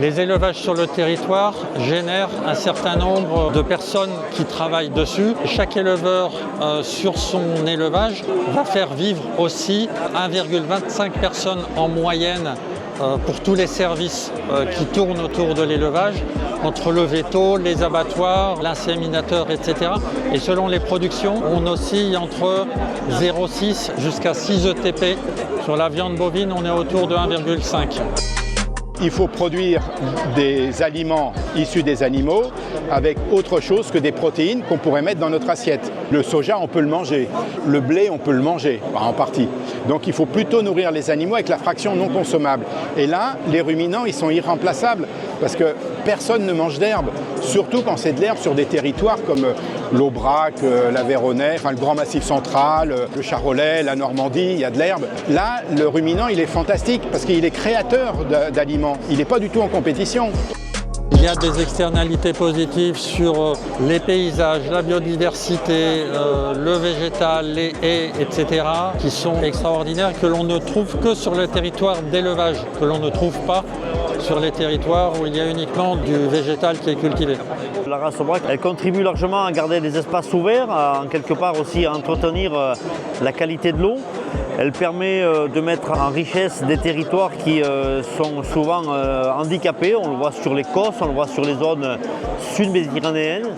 Les élevages sur le territoire génèrent un certain nombre de personnes qui travaillent dessus. Chaque éleveur sur son élevage va faire vivre aussi 1,25 personnes en moyenne pour tous les services qui tournent autour de l'élevage, entre le véto, les abattoirs, l'inséminateur, etc. Et selon les productions, on oscille entre 0,6 jusqu'à 6 ETP. Sur la viande bovine, on est autour de 1,5. Il faut produire des aliments issus des animaux avec autre chose que des protéines qu'on pourrait mettre dans notre assiette. Le soja, on peut le manger. Le blé, on peut le manger, en partie. Donc il faut plutôt nourrir les animaux avec la fraction non consommable. Et là, les ruminants, ils sont irremplaçables parce que personne ne mange d'herbe, surtout quand c'est de l'herbe sur des territoires comme l'Aubrac, l'Aveyronais, le Grand Massif central, le Charolais, la Normandie, il y a de l'herbe. Là, le ruminant, il est fantastique parce qu'il est créateur d'aliments. Il n'est pas du tout en compétition. Il y a des externalités positives sur les paysages, la biodiversité, le végétal, les haies, etc. qui sont extraordinaires, que l'on ne trouve que sur le territoire d'élevage, que l'on ne trouve pas sur les territoires où il y a uniquement du végétal qui est cultivé. La race Aubrac, elle contribue largement à garder des espaces ouverts, en quelque part aussi à entretenir la qualité de l'eau. Elle permet de mettre en richesse des territoires qui sont souvent handicapés. On le voit sur les Causses, on le voit sur les zones sud-méditerranéennes.